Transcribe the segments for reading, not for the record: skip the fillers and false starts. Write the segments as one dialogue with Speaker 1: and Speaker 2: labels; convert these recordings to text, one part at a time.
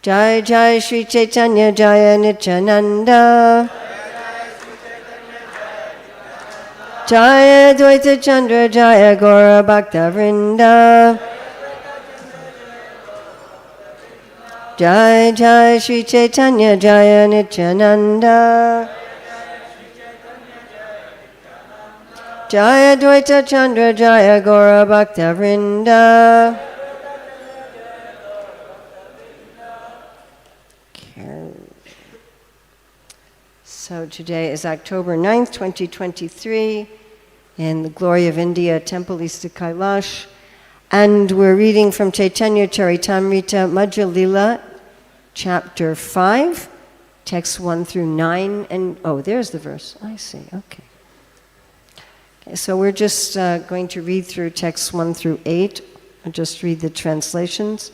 Speaker 1: Jai Jai Shri Caitanya Jaya Nityananda. Jaya Dvaita Chandra Jaya Gaura Bhakta Vrinda. Jai Jai Shri Caitanya Jaya Nityananda. Jaya Dvaita Chandra Jaya Gaura Bhakta Vrinda. So today is October 9th, 2023, in the Glory of India, Temple East of Kailash. And we're reading from Caitanya Caritamrita, Madhya Lila, chapter 5, texts 1 through 9. And, oh, there's the verse. I see, okay. So we're just going to read through texts 1 through 8. I'll just read the translations.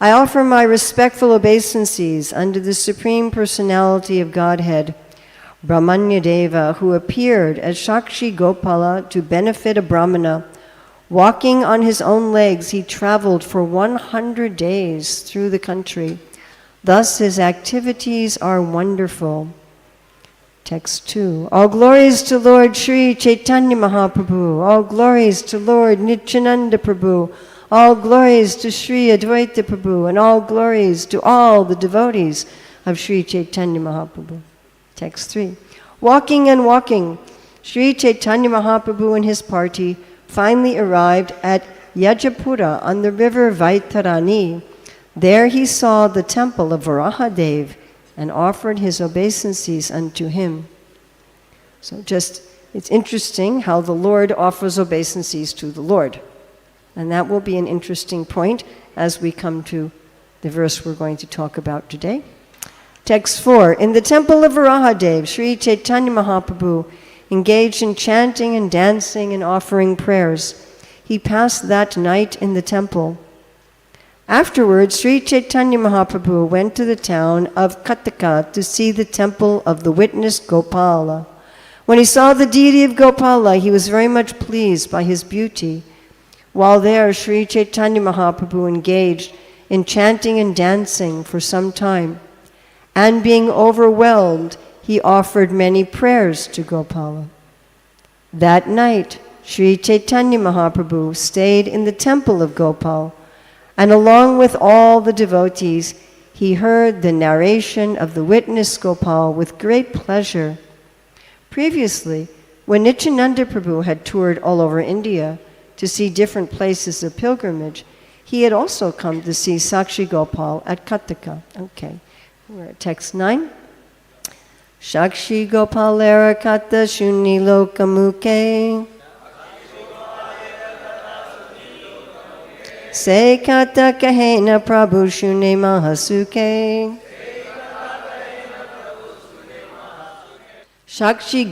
Speaker 1: I offer my respectful obeisances unto the Supreme Personality of Godhead, Brahmanya Deva, who appeared as Sakshi Gopala to benefit a Brahmana. Walking on his own legs, he traveled for 100 days through the country. Thus his activities are wonderful. Text 2. All glories to Lord Sri Chaitanya Mahaprabhu. All glories to Lord Nityananda Prabhu. All glories to Sri Advaita Prabhu, and all glories to all the devotees of Sri Chaitanya Mahaprabhu. Text 3. Walking and walking, Sri Chaitanya Mahaprabhu and his party finally arrived at Yajapura on the river Vaitarani. There he saw the temple of Varahadev and offered his obeisances unto him. So it's interesting how the Lord offers obeisances to the Lord. And that will be an interesting point as we come to the verse we're going to talk about today. Text 4. In the temple of Varahadev, Sri Chaitanya Mahaprabhu engaged in chanting and dancing and offering prayers. He passed that night in the temple. Afterwards, Sri Chaitanya Mahaprabhu went to the town of Kataka to see the temple of the witness Gopala. When he saw the deity of Gopala, he was very much pleased by his beauty. While there, Sri Chaitanya Mahaprabhu engaged in chanting and dancing for some time, and being overwhelmed, he offered many prayers to Gopala. That night, Sri Chaitanya Mahaprabhu stayed in the temple of Gopal, and along with all the devotees, he heard the narration of the witness Gopal with great pleasure. Previously, when Nityananda Prabhu had toured all over India, to see different places of pilgrimage, he had also come to see Sakshi Gopal at Kataka. Okay, we're at text 9. Sakshi Gopalera Kata Shuni Lokamuke Se Kata Kahena Prabhu Shune Mahasuke Sakshi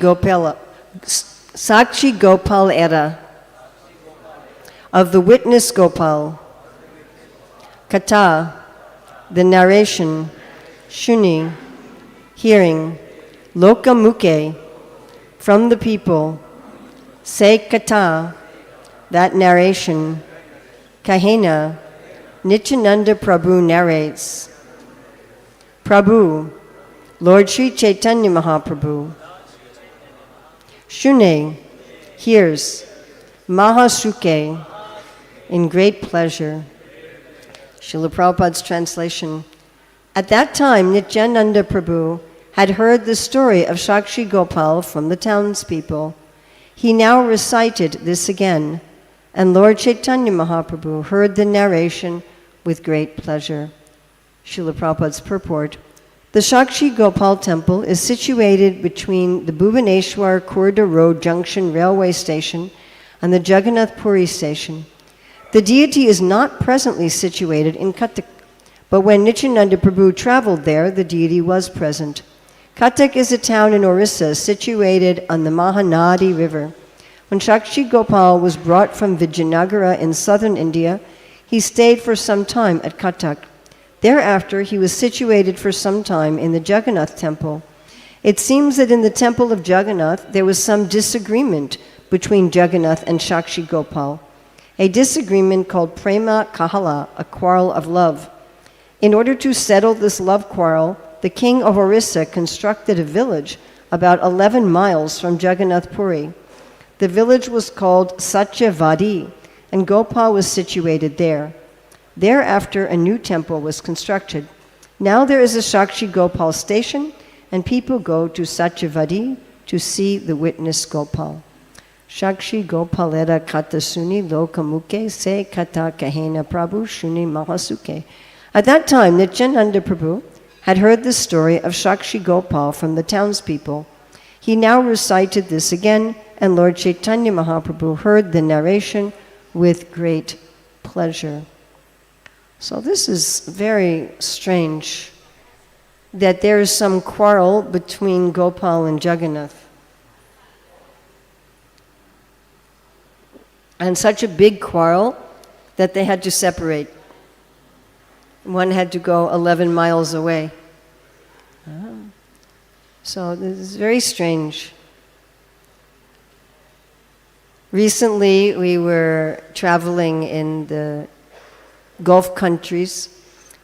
Speaker 1: Gopalera of the witness Gopal, Kata, the narration, Shuni, hearing, Lokamuke, from the people, Se Kata, that narration, Kahena, Nityananda Prabhu narrates. Prabhu, Lord Sri Chaitanya Mahaprabhu. Shune, hears, Mahasuke, in great pleasure. Srila Prabhupada's translation. At that time, Nityananda Prabhu had heard the story of Sakshi Gopal from the townspeople. He now recited this again, and Lord Chaitanya Mahaprabhu heard the narration with great pleasure. Srila Prabhupada's purport. The Sakshi Gopal temple is situated between the Bhubaneswar Khurda Road Junction railway station and the Jagannath Puri station. The deity is not presently situated in Katak, but when Nityananda Prabhu traveled there, the deity was present. Katak is a town in Orissa situated on the Mahanadi River. When Sakshi Gopal was brought from Vijayanagara in southern India, he stayed for some time at Katak. Thereafter, he was situated for some time in the Jagannath temple. It seems that in the temple of Jagannath, there was some disagreement between Jagannath and Sakshi Gopal, a disagreement called Prema Kahala, a quarrel of love. In order to settle this love quarrel, the king of Orissa constructed a village about 11 miles from Jagannath Puri. The village was called Satyavadi, and Gopal was situated there. Thereafter, a new temple was constructed. Now there is a Sakshi Gopal station, and people go to Satyavadi to see the witness Gopal. Sakshi Gopalera kata suni lokamuke se kata kahena Prabhu shuni mahasuke. At that time, Nityananda Prabhu had heard the story of Sakshi Gopal from the townspeople. He now recited this again, and Lord Chaitanya Mahaprabhu heard the narration with great pleasure. So this is very strange, that there is some quarrel between Gopal and Jagannath. And such a big quarrel that they had to separate. One had to go 11 miles away. So this is very strange. Recently, we were traveling in the Gulf countries,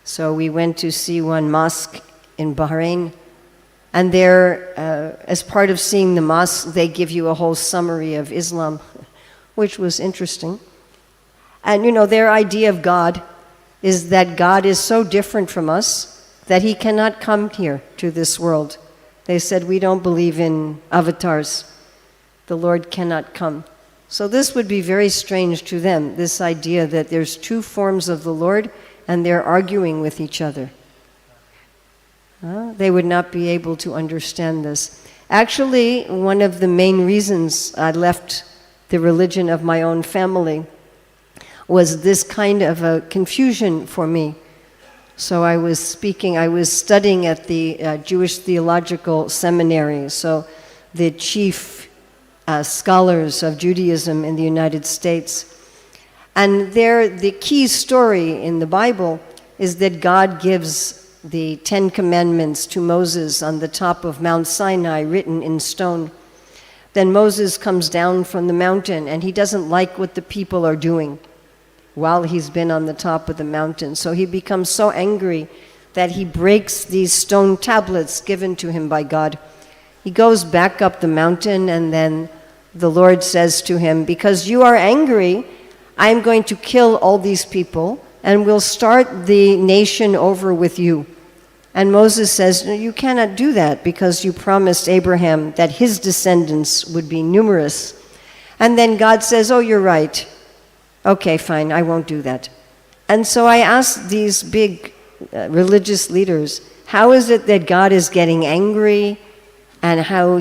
Speaker 1: so we went to see one mosque in Bahrain, and there, as part of seeing the mosque, they give you a whole summary of Islam, which was interesting. And you know, their idea of God is that God is so different from us that he cannot come here to this world. They said, we don't believe in avatars. The Lord cannot come. So this would be very strange to them, this idea that there's two forms of the Lord and they're arguing with each other. They would not be able to understand this. Actually, one of the main reasons I left the religion of my own family was this kind of a confusion for me. So I was studying at the Jewish Theological Seminary, so the chief scholars of Judaism in the United States. And there, the key story in the Bible is that God gives the 10 Commandments to Moses on the top of Mount Sinai, written in stone. Then Moses comes down from the mountain, and he doesn't like what the people are doing while he's been on the top of the mountain. So he becomes so angry that he breaks these stone tablets given to him by God. He goes back up the mountain, and then the Lord says to him, because you are angry, I'm going to kill all these people, and we'll start the nation over with you. And Moses says, no, you cannot do that, because you promised Abraham that his descendants would be numerous. And then God says, oh, you're right. Okay, fine, I won't do that. And so I asked these big religious leaders, how is it that God is getting angry, and how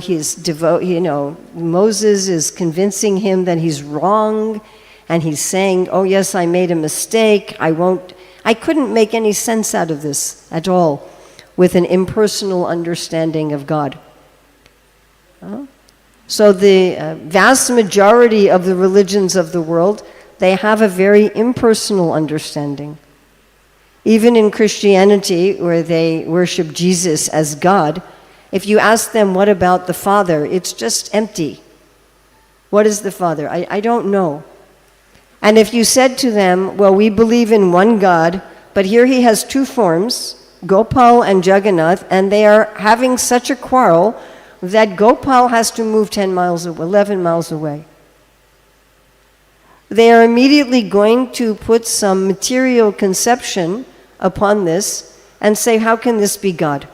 Speaker 1: Moses is convincing him that he's wrong, and he's saying, oh yes, I made a mistake, I couldn't make any sense out of this at all with an impersonal understanding of God. So the vast majority of the religions of the world, they have a very impersonal understanding. Even in Christianity, where they worship Jesus as God, if you ask them, what about the Father? It's just empty. What is the Father? I don't know. And if you said to them, well, we believe in one God, but here he has two forms, Gopal and Jagannath, and they are having such a quarrel that Gopal has to move 11 miles away. They are immediately going to put some material conception upon this and say, how can this be God?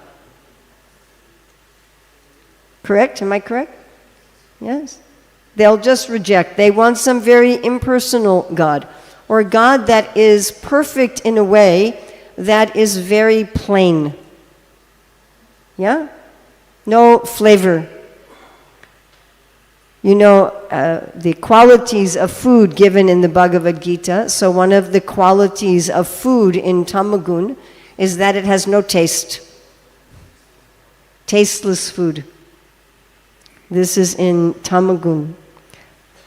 Speaker 1: Correct? Am I correct? Yes. They'll just reject. They want some very impersonal God, or a God that is perfect in a way that is very plain. Yeah? No flavor. You know, the qualities of food given in the Bhagavad Gita, so one of the qualities of food in Tamagun is that it has no taste. Tasteless food. This is in Tamagun.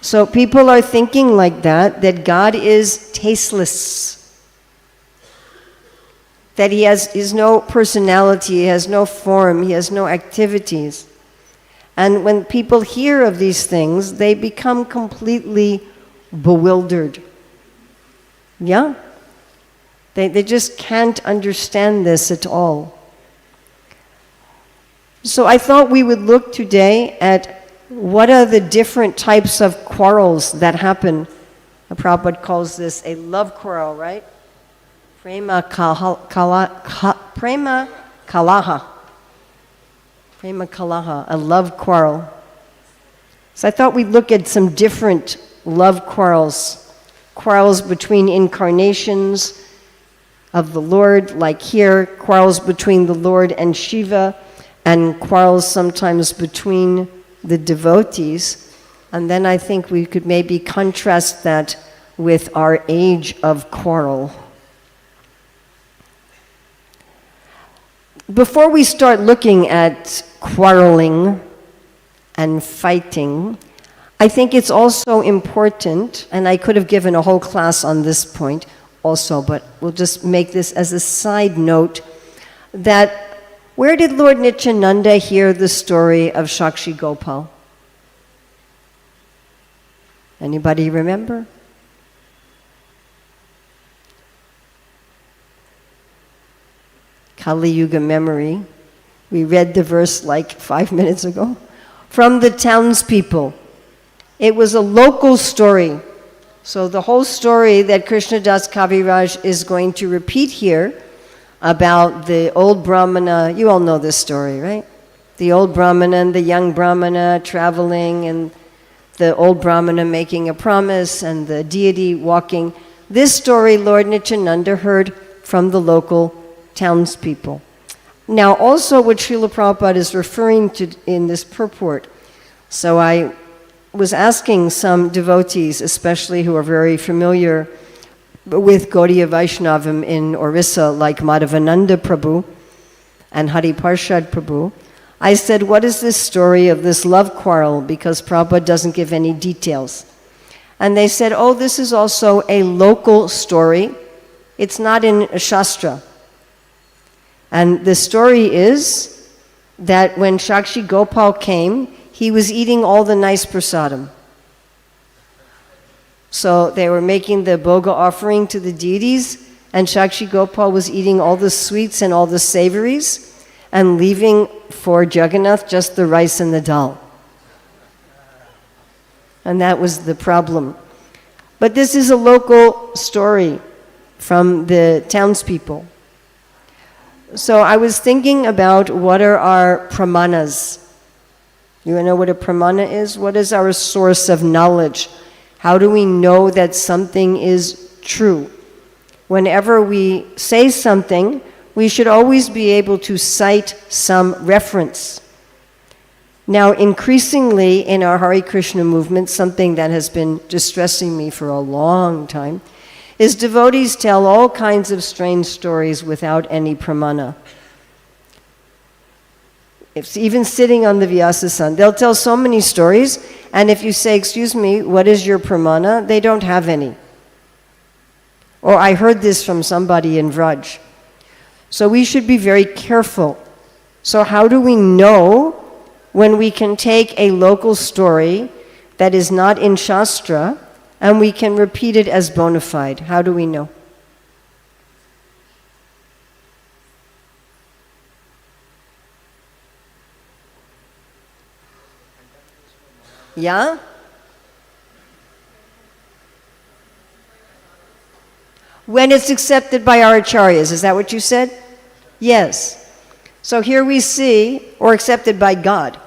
Speaker 1: So people are thinking like that God is tasteless. That he has no personality, he has no form, he has no activities. And when people hear of these things, they become completely bewildered. Yeah? They just can't understand this at all. So I thought we would look today at what are the different types of quarrels that happen. Prabhupada calls this a love quarrel, right? Prema kalaha. Prema kalaha, a love quarrel. So I thought we'd look at some different love quarrels. Quarrels between incarnations of the Lord, like here, quarrels between the Lord and Shiva, and quarrels sometimes between the devotees. And then I think we could maybe contrast that with our age of quarrel. Before we start looking at quarreling and fighting, I think it's also important, and I could have given a whole class on this point also, but we'll just make this as a side note, that where did Lord Nityananda hear the story of Sakshi Gopal? Anybody remember? Kali Yuga memory. We read the verse like 5 minutes ago. From the townspeople. It was a local story. So the whole story that Krishnadas Kaviraj is going to repeat here about the old Brahmana, you all know this story, right? The old Brahmana and the young Brahmana traveling, and the old Brahmana making a promise, and the deity walking. This story Lord Nityananda heard from the local townspeople. Now also what Srila Prabhupada is referring to in this purport, so I was asking some devotees, especially who are very familiar with Gaudiya Vaishnavam in Orissa, like Madhavananda Prabhu and Hari Parshad Prabhu, I said, what is this story of this love quarrel? Because Prabhupada doesn't give any details. And they said, oh, this is also a local story. It's not in a Shastra. And the story is that when Sakshi Gopal came, he was eating all the nice prasadam. So they were making the bhoga offering to the deities, and Sakshi Gopal was eating all the sweets and all the savories, and leaving for Jagannath just the rice and the dal. And that was the problem. But this is a local story from the townspeople. So I was thinking about what are our pramanas. You know what a pramana is? What is our source of knowledge? How do we know that something is true? Whenever we say something, we should always be able to cite some reference. Now, increasingly in our Hare Krishna movement, something that has been distressing me for a long time, is devotees tell all kinds of strange stories without any pramana. It's even sitting on the Vyasa-san, they'll tell so many stories, and if you say, excuse me, what is your pramana? They don't have any. Or I heard this from somebody in Vraj. So we should be very careful. So how do we know when we can take a local story that is not in Shastra and we can repeat it as bona fide? How do we know? Yeah? When it's accepted by our acharyas, is that what you said? Yes. So here we see, or accepted by God.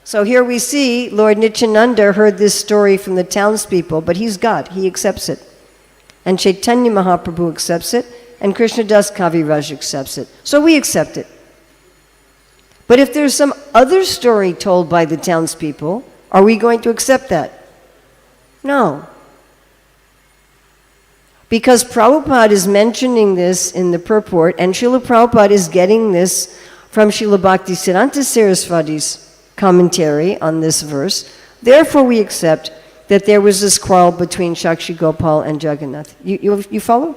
Speaker 1: So here we see Lord Nityananda heard this story from the townspeople, but he's God, he accepts it. And Caitanya Mahaprabhu accepts it, and Krishnadas Kaviraj accepts it. So we accept it. But if there's some other story told by the townspeople, are we going to accept that? No. Because Prabhupada is mentioning this in the purport, and Srila Prabhupada is getting this from Srila Bhaktisiddhanta Saraswati's commentary on this verse. Therefore we accept that there was this quarrel between Sakshi Gopal and Jagannath. You follow?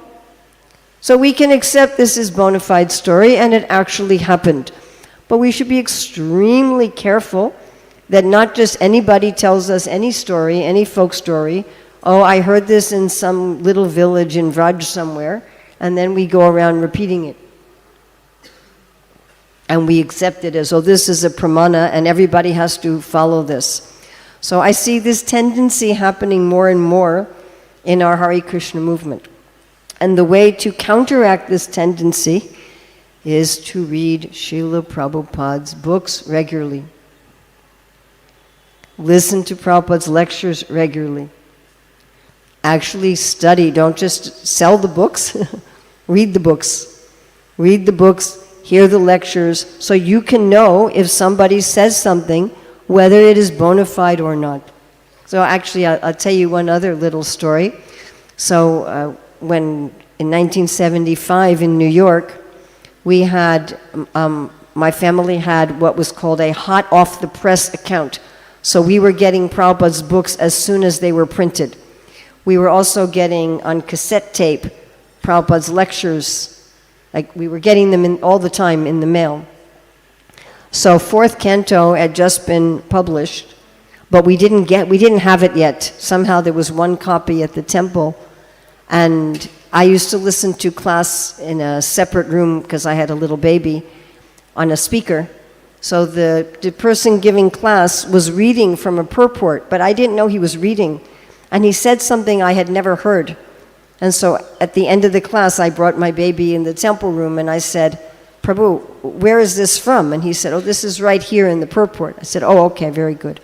Speaker 1: So we can accept this as bona fide story, and it actually happened. But we should be extremely careful that not just anybody tells us any story, any folk story. Oh, I heard this in some little village in Vraj somewhere, and then we go around repeating it. And we accept it as, oh, this is a pramana, and everybody has to follow this. So I see this tendency happening more and more in our Hare Krishna movement. And the way to counteract this tendency is to read Srila Prabhupada's books regularly. Listen to Prabhupada's lectures regularly. Actually study, don't just sell the books, read the books. Read the books, hear the lectures, so you can know if somebody says something, whether it is bona fide or not. So actually, I'll tell you one other little story. So when in 1975 in New York, we had, my family had what was called a hot off the press account. So we were getting Prabhupada's books as soon as they were printed. We were also getting on cassette tape Prabhupada's lectures. Like we were getting them in all the time in the mail. So fourth canto had just been published, but we didn't have it yet. Somehow there was one copy at the temple, and I used to listen to class in a separate room because I had a little baby on a speaker. So the person giving class was reading from a purport, but I didn't know he was reading. And he said something I had never heard. And so at the end of the class, I brought my baby in the temple room and I said, Prabhu, where is this from? And he said, oh, this is right here in the purport. I said, oh, okay, very good.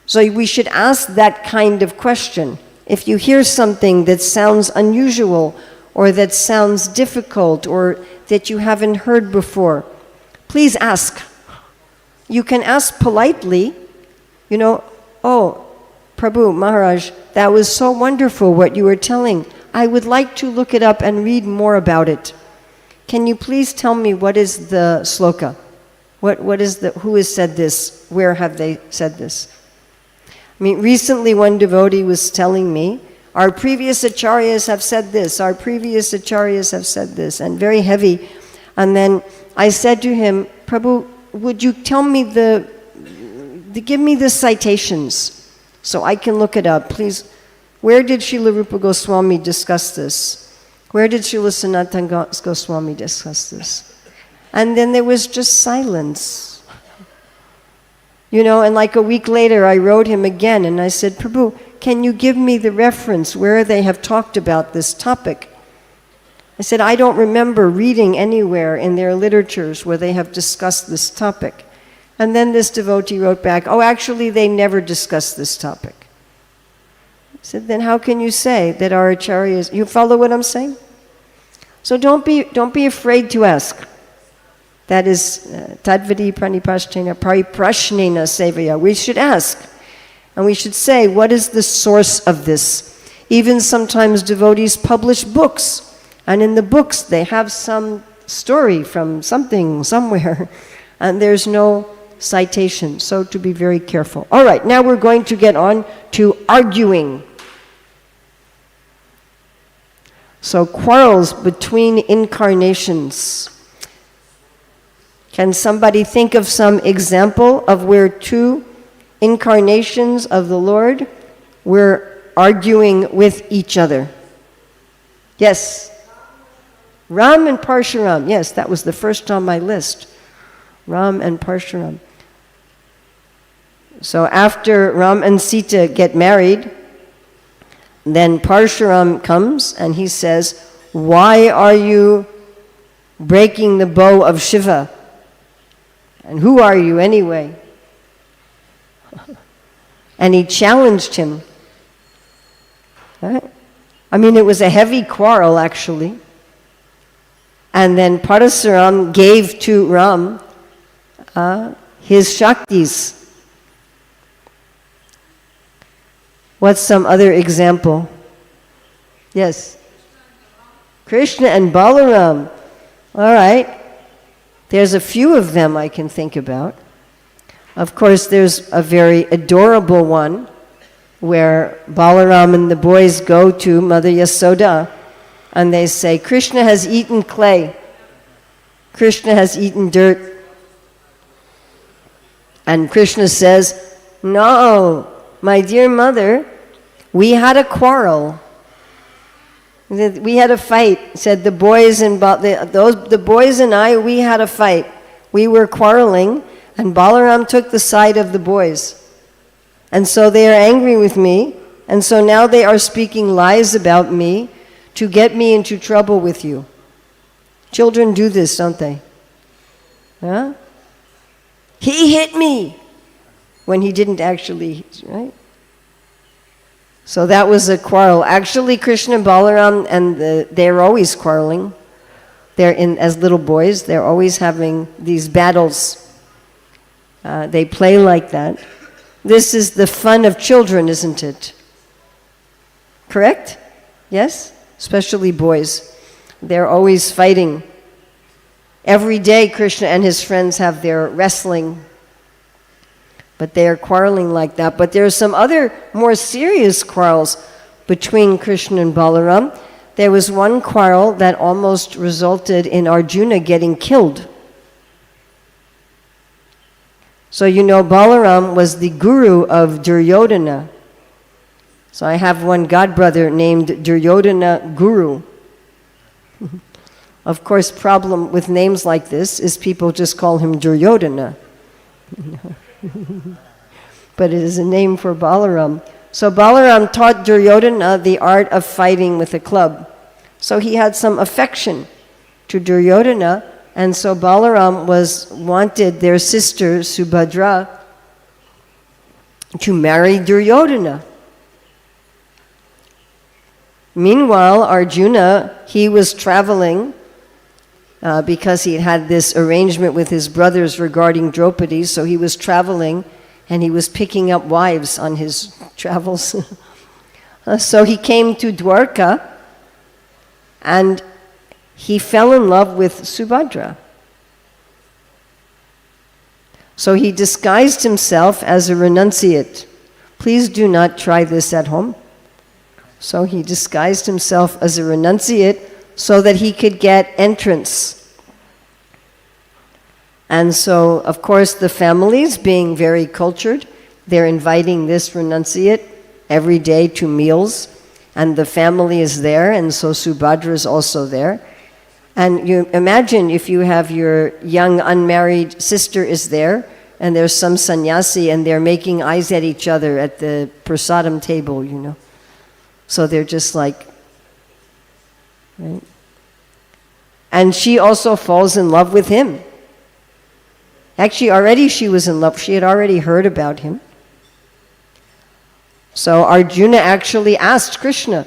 Speaker 1: So we should ask that kind of question. If you hear something that sounds unusual or that sounds difficult or that you haven't heard before, please ask. You can ask politely, oh, Prabhu, Maharaj, that was so wonderful what you were telling. I would like to look it up and read more about it. Can you please tell me what is the sloka? Who has said this? Where have they said this? I mean, recently one devotee was telling me, our previous acharyas have said this, our previous acharyas have said this, and very heavy. And then I said to him, Prabhu, would you tell me give me the citations so I can look it up, please. Where did Srila Rupa Goswami discuss this? Where did Srila Sanatana Goswami discuss this? And then there was just silence. And like a week later, I wrote him again and I said, Prabhu, can you give me the reference where they have talked about this topic? I said, I don't remember reading anywhere in their literatures where they have discussed this topic. And then this devotee wrote back, oh, actually, they never discussed this topic. I said, then how can you say that our acharyas, you follow what I'm saying? So don't be afraid to ask. That is, tadvidi pranipashtena pariprashnena sevaya. We should ask. And we should say, what is the source of this? Even sometimes devotees publish books. And in the books, they have some story from something, somewhere. And there's no citation. So to be very careful. All right, now we're going to get on to arguing. So quarrels between incarnations. Can somebody think of some example of where two incarnations of the Lord were arguing with each other? Yes. Ram and Parshuram. Yes, that was the first on my list. Ram and Parshuram. So after Ram and Sita get married, then Parshuram comes and he says, why are you breaking the bow of Shiva? And who are you anyway? And he challenged him. Right? I mean, it was a heavy quarrel, actually. And then Parasuram gave to Ram his Shaktis. What's some other example? Yes. Krishna and Balaram. All right. There's a few of them I can think about. Of course, there's a very adorable one where Balaram and the boys go to Mother Yasoda and they say, Krishna has eaten clay. Krishna has eaten dirt. And Krishna says, no, my dear mother, we had a quarrel. We had a fight. Said the boys and the boys and I, we had a fight. We were quarreling, and Balaram took the side of the boys. And so they are angry with me, and so now they are speaking lies about me to get me into trouble with you. Children do this, don't they? Huh? He hit me when he didn't actually, right? So that was a quarrel. Actually, Krishna and Balaram, they're always quarreling. As little boys, they're always having these battles. They play like that. This is the fun of children, isn't it? Correct? Yes? Especially boys. They're always fighting. Every day, Krishna and his friends have their wrestling. But they are quarreling like that. But there are some other more serious quarrels between Krishna and Balaram. There was one quarrel that almost resulted in Arjuna getting killed. So you know Balaram was the guru of Duryodhana. So I have one godbrother named Duryodhana Guru. Of course, problem with names like this is people just call him Duryodhana. But it is a name for Balaram. So Balaram taught Duryodhana the art of fighting with a club. So he had some affection to Duryodhana, and so Balaram wanted their sister Subhadra to marry Duryodhana. Meanwhile, Arjuna, he was traveling because he had this arrangement with his brothers regarding Draupadi, so he was traveling and he was picking up wives on his travels. So he came to Dwarka and he fell in love with Subhadra. So he disguised himself as a renunciate. Please do not try this at home. So he disguised himself as a renunciate so that he could get entrance. And so, of course, the families, being very cultured, they're inviting this renunciate every day to meals, and the family is there, and so Subhadra is also there. And you imagine if you have your young unmarried sister is there, and there's some sannyasi, and they're making eyes at each other at the prasadam table, you know. So they're just like, right? And she also falls in love with him. Actually, already she was in love. She had already heard about him. So Arjuna actually asked Krishna.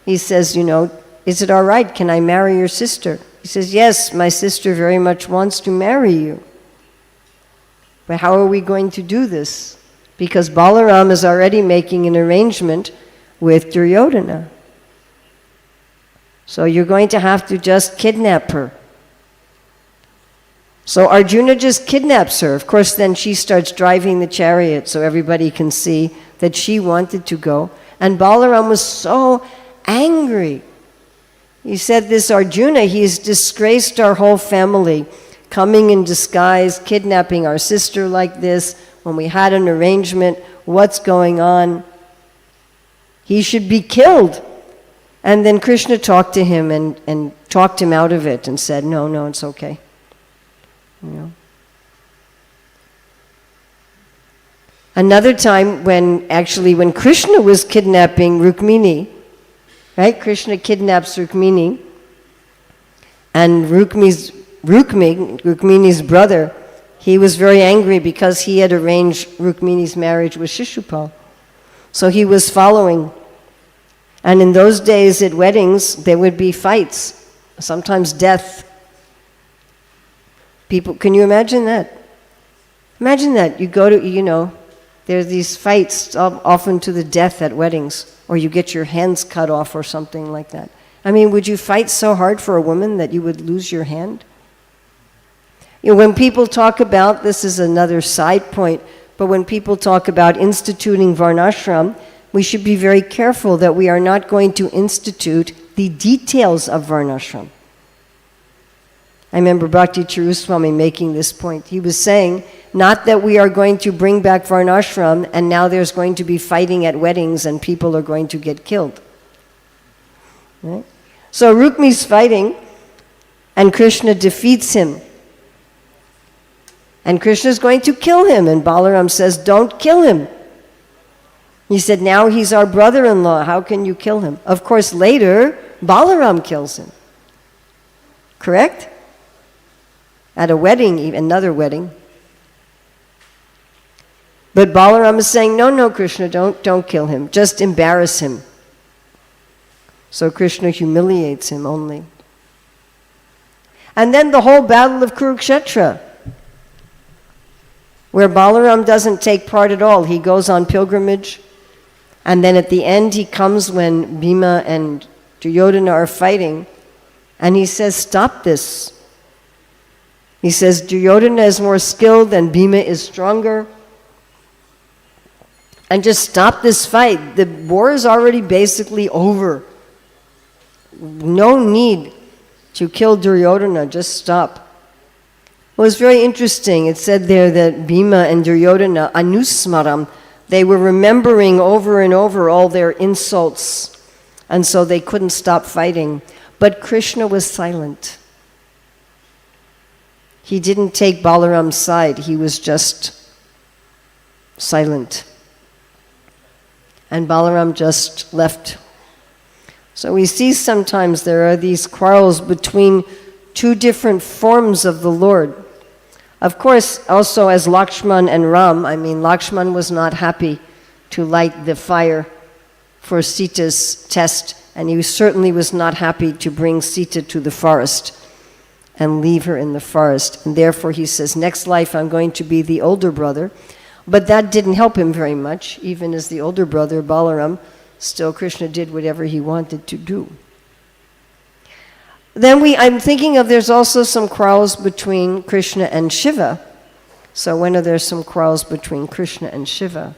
Speaker 1: He says, you know, is it all right? Can I marry your sister? He says, yes, my sister very much wants to marry you. But how are we going to do this? Because Balaram is already making an arrangement with Duryodhana. So you're going to have to just kidnap her. So Arjuna just kidnaps her. Of course, then she starts driving the chariot so everybody can see that she wanted to go. And Balaram was so angry. He said, this Arjuna, he's disgraced our whole family, coming in disguise, kidnapping our sister like this, when we had an arrangement, what's going on? He should be killed. And then Krishna talked to him and talked him out of it and said, no, it's okay. You know. Another time when Krishna was kidnapping Rukmini, right? Krishna kidnaps Rukmini, and Rukmini's brother, he was very angry because he had arranged Rukmini's marriage with Shishupal. So he was following. And in those days at weddings, there would be fights, sometimes death. People, can you imagine that? Imagine that. You go to, you know, there's these fights often to the death at weddings, or you get your hands cut off or something like that. I mean, would you fight so hard for a woman that you would lose your hand? You know, when people talk about, this is another side point, but when people talk about instituting Varnashram, we should be very careful that we are not going to institute the details of Varnashram. I remember Bhakti Chiruswami making this point. He was saying, not that we are going to bring back Varnashram and now there's going to be fighting at weddings and people are going to get killed. Right? So Rukmi's fighting, and Krishna defeats him. And Krishna's going to kill him, and Balaram says, don't kill him. He said, now he's our brother-in-law, how can you kill him? Of course, later, Balaram kills him. Correct? At a wedding, another wedding. But Balaram is saying, no, Krishna, don't kill him. Just embarrass him. So Krishna humiliates him only. And then the whole battle of Kurukshetra, where Balaram doesn't take part at all. He goes on pilgrimage. And then at the end, he comes when Bhima and Duryodhana are fighting. And he says, stop this. He says, Duryodhana is more skilled and Bhima is stronger. And just stop this fight. The war is already basically over. No need to kill Duryodhana, just stop. It was very interesting. It said there that Bhima and Duryodhana, anusmaram, they were remembering over and over all their insults, and so they couldn't stop fighting. But Krishna was silent. He didn't take Balaram's side, he was just silent. And Balaram just left. So we see sometimes there are these quarrels between two different forms of the Lord. Of course, also as Lakshman and Ram, Lakshman was not happy to light the fire for Sita's test, and he certainly was not happy to bring Sita to the forest and leave her in the forest. And therefore he says, next life I'm going to be the older brother. But that didn't help him very much. Even as the older brother, Balaram, still Krishna did whatever he wanted to do. Then I'm thinking of there's also some quarrels between Krishna and Shiva. So when are there some quarrels between Krishna and Shiva?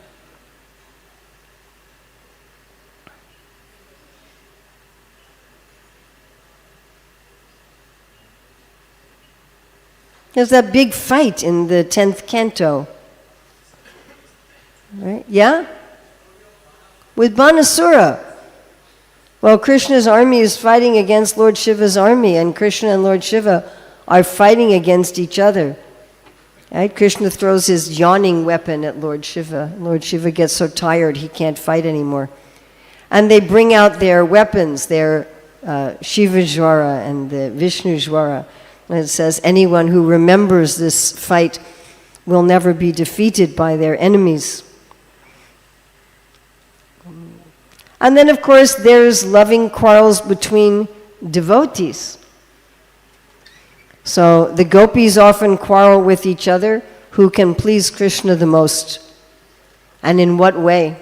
Speaker 1: There's that big fight in the 10th canto. Right? Yeah? With Banasura. Well, Krishna's army is fighting against Lord Shiva's army, and Krishna and Lord Shiva are fighting against each other. Right? Krishna throws his yawning weapon at Lord Shiva. Lord Shiva gets so tired he can't fight anymore. And they bring out their weapons, their Shiva Jwara and the Vishnu Jwara. And it says, anyone who remembers this fight will never be defeated by their enemies. And then, of course, there's loving quarrels between devotees. So the gopis often quarrel with each other, who can please Krishna the most, and in what way.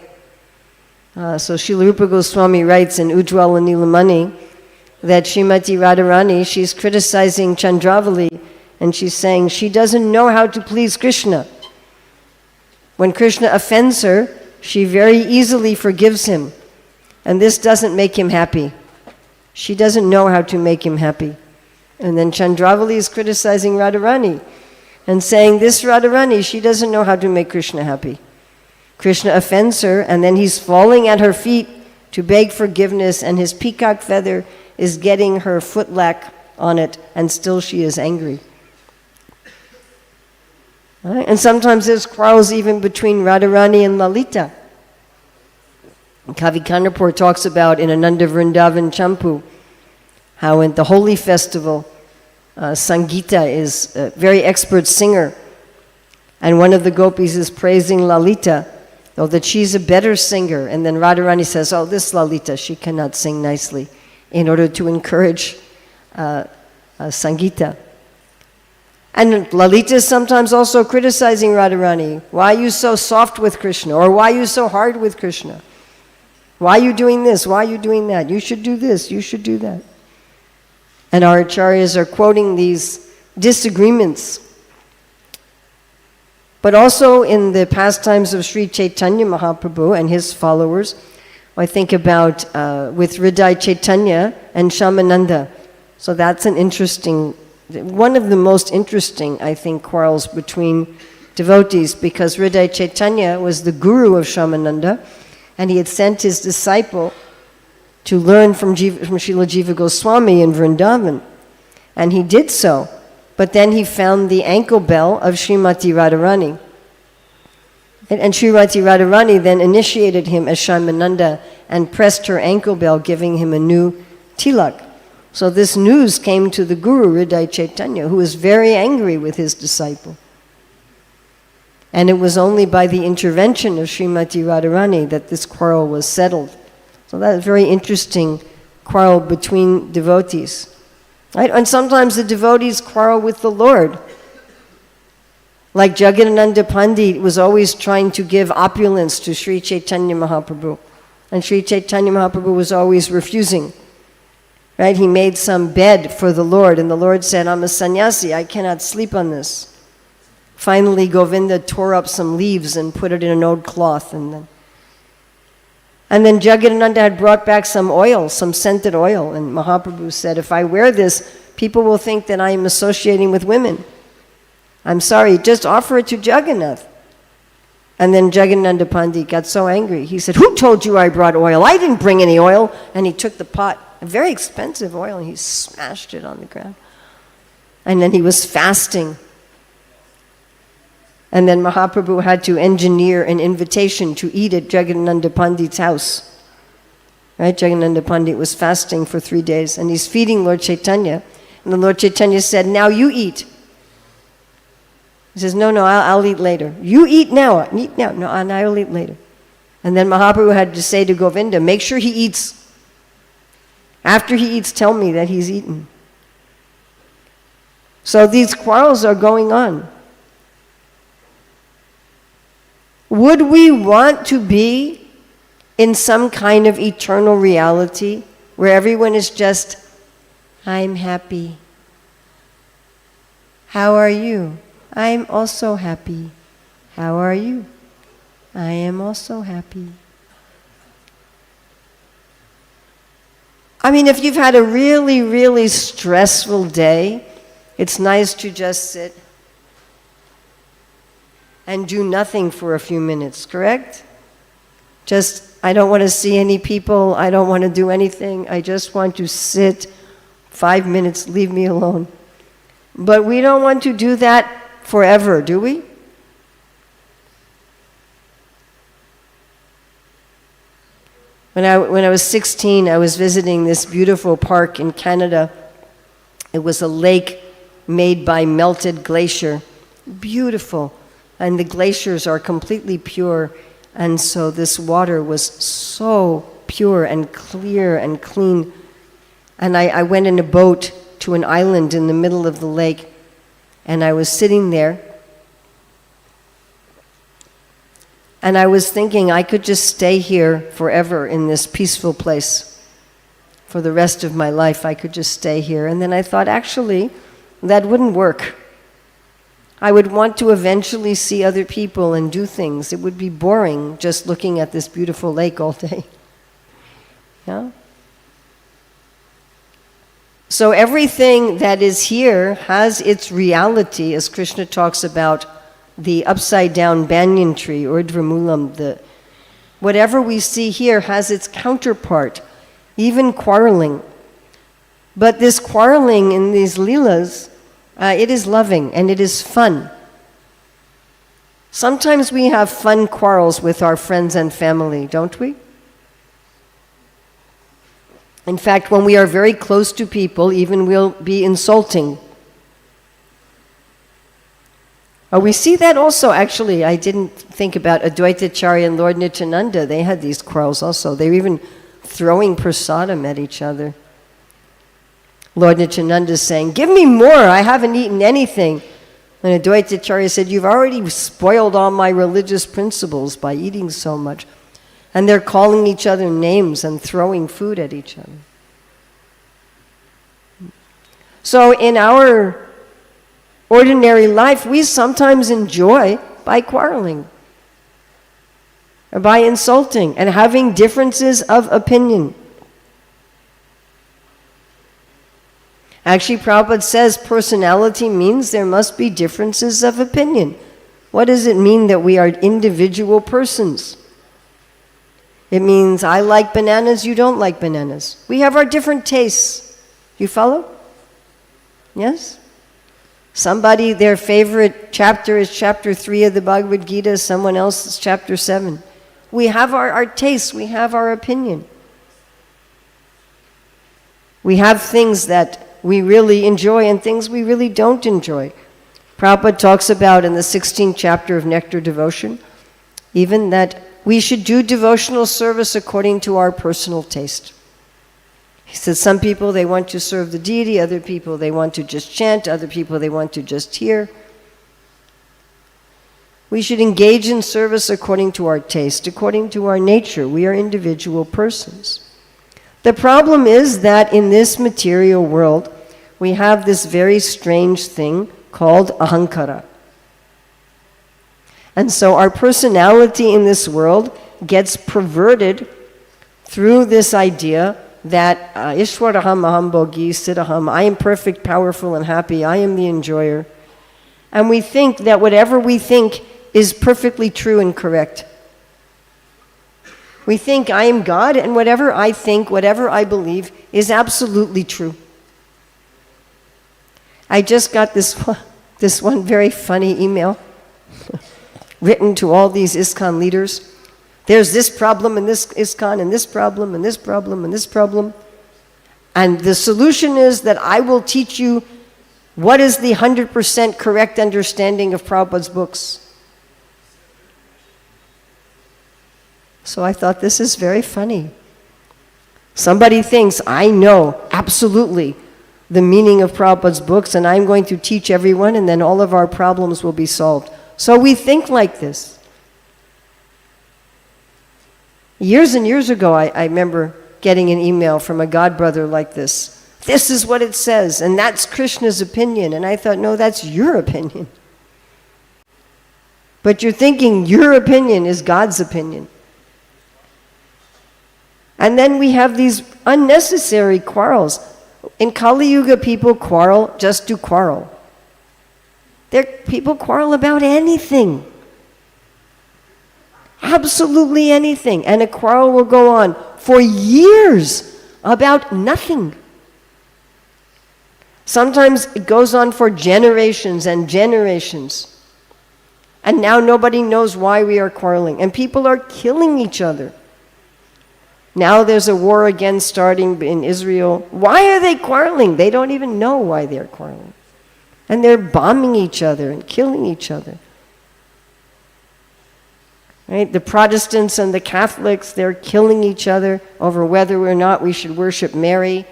Speaker 1: So Srila Rupa Goswami writes in Ujjwala Nilamani that Srimati Radharani, she's criticizing Chandravali, and she's saying she doesn't know how to please Krishna. When Krishna offends her, she very easily forgives him. And this doesn't make him happy. She doesn't know how to make him happy. And then Chandravali is criticizing Radharani and saying, this Radharani, she doesn't know how to make Krishna happy. Krishna offends her, and then he's falling at her feet to beg forgiveness, and his peacock feather is getting her footlack on it, and still she is angry. Right? And sometimes there's quarrels even between Radharani and Lalita. Kavi Kanapur talks about in Ananda Vrindavan Champu how in the holy festival, Sangita is a very expert singer, and one of the gopis is praising Lalita, though that she's a better singer, and then Radharani says, oh, this Lalita, she cannot sing nicely, in order to encourage Sangita. And Lalita is sometimes also criticizing Radharani. Why are you so soft with Krishna? Or why are you so hard with Krishna? Why are you doing this? Why are you doing that? You should do this, you should do that. And our acharyas are quoting these disagreements. But also in the pastimes of Sri Chaitanya Mahaprabhu and his followers, I think about with Hridaya Chaitanya and Shamananda. So that's an interesting, one of the most interesting, I think, quarrels between devotees, because Hridaya Chaitanya was the guru of Shamananda, and he had sent his disciple to learn from Srila Jiva Goswami in Vrindavan. And he did so. But then he found the ankle bell of Srimati Radharani. And Srimati Radharani then initiated him as Shyamananda and pressed her ankle bell, giving him a new tilak. So this news came to the Guru, Hriday Chaitanya, who was very angry with his disciple. And it was only by the intervention of Srimati Radharani that this quarrel was settled. So that's a very interesting quarrel between devotees. Right? And sometimes the devotees quarrel with the Lord. Like Jagadananda Pandit was always trying to give opulence to Sri Chaitanya Mahaprabhu. And Sri Chaitanya Mahaprabhu was always refusing. Right? He made some bed for the Lord, and the Lord said, I'm a sannyasi, I cannot sleep on this. Finally, Govinda tore up some leaves and put it in an old cloth. And then Jagadananda had brought back some oil, some scented oil, and Mahaprabhu said, if I wear this, people will think that I am associating with women. I'm sorry, just offer it to Jagannath. And then Jagadananda Pandit got so angry. He said, who told you I brought oil? I didn't bring any oil. And he took the pot, a very expensive oil, and he smashed it on the ground. And then he was fasting. And then Mahaprabhu had to engineer an invitation to eat at Jagadananda Pandit's house. Right? Jagadananda Pandit was fasting for 3 days, and he's feeding Lord Chaitanya. And the Lord Chaitanya said, now you eat. He says, no, I'll eat later. You eat now. Eat now. No, and I'll eat later. And then Mahaprabhu had to say to Govinda, make sure he eats. After he eats, tell me that he's eaten. So these quarrels are going on. Would we want to be in some kind of eternal reality where everyone is just, I'm happy. How are you? I'm also happy. How are you? I am also happy. I mean, if you've had a really, really stressful day, it's nice to just sit and do nothing for a few minutes, correct? Just, I don't want to see any people, I don't want to do anything, I just want to sit 5 minutes, leave me alone. But we don't want to do that forever, do we? When I was 16, I was visiting this beautiful park in Canada. It was a lake made by melted glacier. Beautiful. And the glaciers are completely pure. And so this water was so pure and clear and clean. And I went in a boat to an island in the middle of the lake. And I was sitting there. And I was thinking I could just stay here forever in this peaceful place. For the rest of my life, I could just stay here. And then I thought, actually, that wouldn't work. I would want to eventually see other people and do things. It would be boring just looking at this beautiful lake all day. Yeah? So everything that is here has its reality, as Krishna talks about the upside-down banyan tree, urdhvamulam. Whatever we see here has its counterpart, even quarreling. But this quarreling in these leelas, it is loving and it is fun. Sometimes we have fun quarrels with our friends and family, don't we? In fact, when we are very close to people, even we'll be insulting. We see that also, actually. I didn't think about Advaitacharya and Lord Nityananda. They had these quarrels also. They were even throwing prasadam at each other. Lord Nityananda is saying, give me more, I haven't eaten anything. And Advaitacharya said, you've already spoiled all my religious principles by eating so much. And they're calling each other names and throwing food at each other. So in our ordinary life, we sometimes enjoy by quarreling, or by insulting, and having differences of opinion. Actually, Prabhupada says personality means there must be differences of opinion. What does it mean that we are individual persons? It means I like bananas, you don't like bananas. We have our different tastes. You follow? Yes? Somebody, their favorite chapter is chapter 3 of the Bhagavad Gita, someone else is chapter 7. We have our tastes, we have our opinion. We have things that we really enjoy and things we really don't enjoy. Prabhupada talks about in the 16th chapter of Nectar Devotion, even that we should do devotional service according to our personal taste. He says some people, they want to serve the deity, other people, they want to just chant, other people, they want to just hear. We should engage in service according to our taste, according to our nature. We are individual persons. The problem is that in this material world, we have this very strange thing called ahankara. And so our personality in this world gets perverted through this idea that Ishwaraham aham bhogi siddhaham, I am perfect, powerful, and happy, I am the enjoyer. And we think that whatever we think is perfectly true and correct. We think I am God, and whatever I think, whatever I believe, is absolutely true. I just got this one very funny email written to all these ISKCON leaders. There's this problem in this ISKCON, and this problem, and this problem, and this problem. And the solution is that I will teach you what is the 100% correct understanding of Prabhupada's books. So I thought, this is very funny. Somebody thinks, I know absolutely the meaning of Prabhupada's books, and I'm going to teach everyone, and then all of our problems will be solved. So we think like this. Years and years ago, I remember getting an email from a godbrother like this. This is what it says, and that's Krishna's opinion. And I thought, no, that's your opinion. But you're thinking your opinion is God's opinion. And then we have these unnecessary quarrels. In Kali Yuga, people quarrel just to quarrel. People quarrel about anything. Absolutely anything. And a quarrel will go on for years about nothing. Sometimes it goes on for generations and generations. And now nobody knows why we are quarreling. And people are killing each other. Now there's a war again starting in Israel. Why are they quarreling? They don't even know why they're quarreling. And they're bombing each other and killing each other. Right? The Protestants and the Catholics, they're killing each other over whether or not we should worship Mary.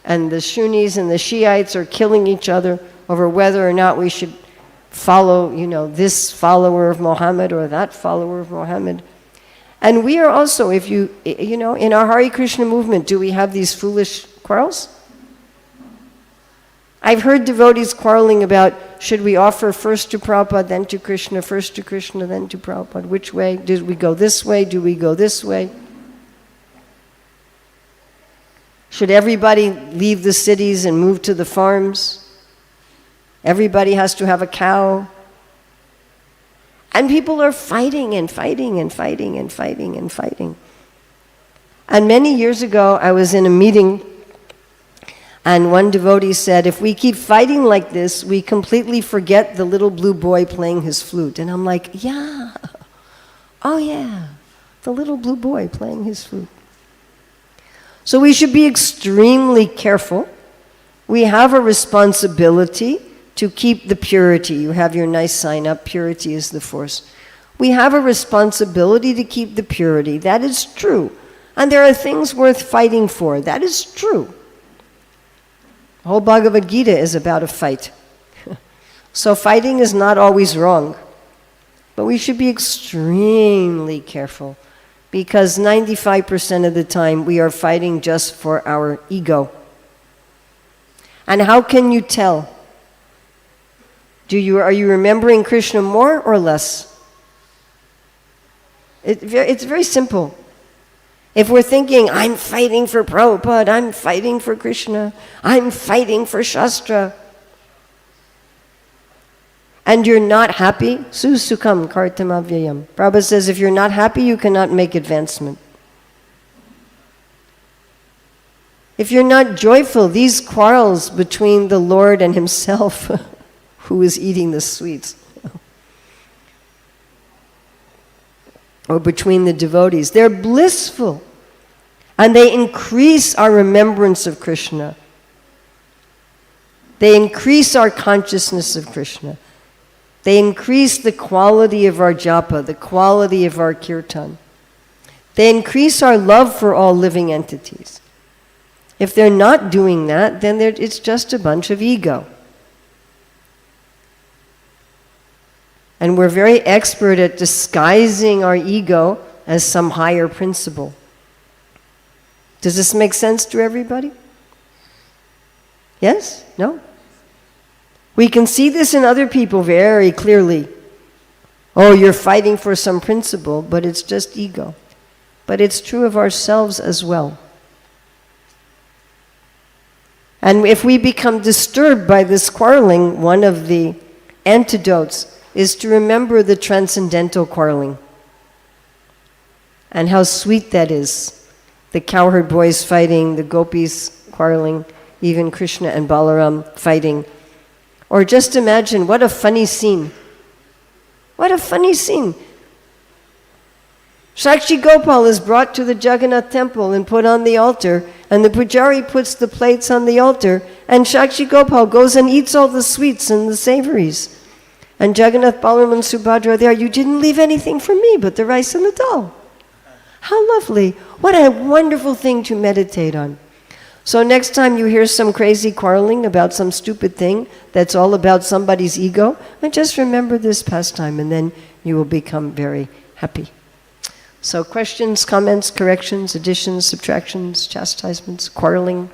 Speaker 1: And the Sunnis and the Shiites are killing each other over whether or not we should follow, this follower of Muhammad or that follower of Muhammad. And we are also, in our Hare Krishna movement, do we have these foolish quarrels? I've heard devotees quarreling about, should we offer first to Prabhupada, then to Krishna, first to Krishna, then to Prabhupada? Which way? Did we go this way? Do we go this way? Should everybody leave the cities and move to the farms? Everybody has to have a cow. And people are fighting and fighting and fighting and fighting and fighting. And many years ago, I was in a meeting, and one devotee said, if we keep fighting like this, we completely forget the little blue boy playing his flute. And I'm like, yeah, oh yeah, the little blue boy playing his flute. So we should be extremely careful. We have a responsibility to keep the purity. You have your nice sign up, purity is the force. We have a responsibility to keep the purity. That is true. And there are things worth fighting for. That is true. The whole Bhagavad Gita is about a fight. So fighting is not always wrong. But we should be extremely careful, because 95% of the time we are fighting just for our ego. And how can you tell? Are you remembering Krishna more or less? It's very simple. If we're thinking, I'm fighting for Prabhupada, I'm fighting for Krishna, I'm fighting for Shastra, and you're not happy, sukham kartamavyayam. Prabhupada says, if you're not happy, you cannot make advancement. If you're not joyful, these quarrels between the Lord and himself, who is eating the sweets, or between the devotees, they're blissful. And they increase our remembrance of Krishna. They increase our consciousness of Krishna. They increase the quality of our japa, the quality of our kirtan. They increase our love for all living entities. If they're not doing that, then it's just a bunch of ego. And we're very expert at disguising our ego as some higher principle. Does this make sense to everybody? Yes? No? We can see this in other people very clearly. Oh, you're fighting for some principle, but it's just ego. But it's true of ourselves as well. And if we become disturbed by this quarreling, one of the antidotes is to remember the transcendental quarreling. And how sweet that is. The cowherd boys fighting, the gopis quarreling, even Krishna and Balaram fighting. Or just imagine, what a funny scene. What a funny scene. Sakshi Gopala is brought to the Jagannath temple and put on the altar, and the pujari puts the plates on the altar, and Sakshi Gopala goes and eats all the sweets and the savories. And Jagannath, Balaram, and Subhadra are there. You didn't leave anything for me but the rice and the dal. How lovely. What a wonderful thing to meditate on. So next time you hear some crazy quarreling about some stupid thing that's all about somebody's ego, and just remember this pastime, and then you will become very happy. So questions, comments, corrections, additions, subtractions, chastisements, quarreling?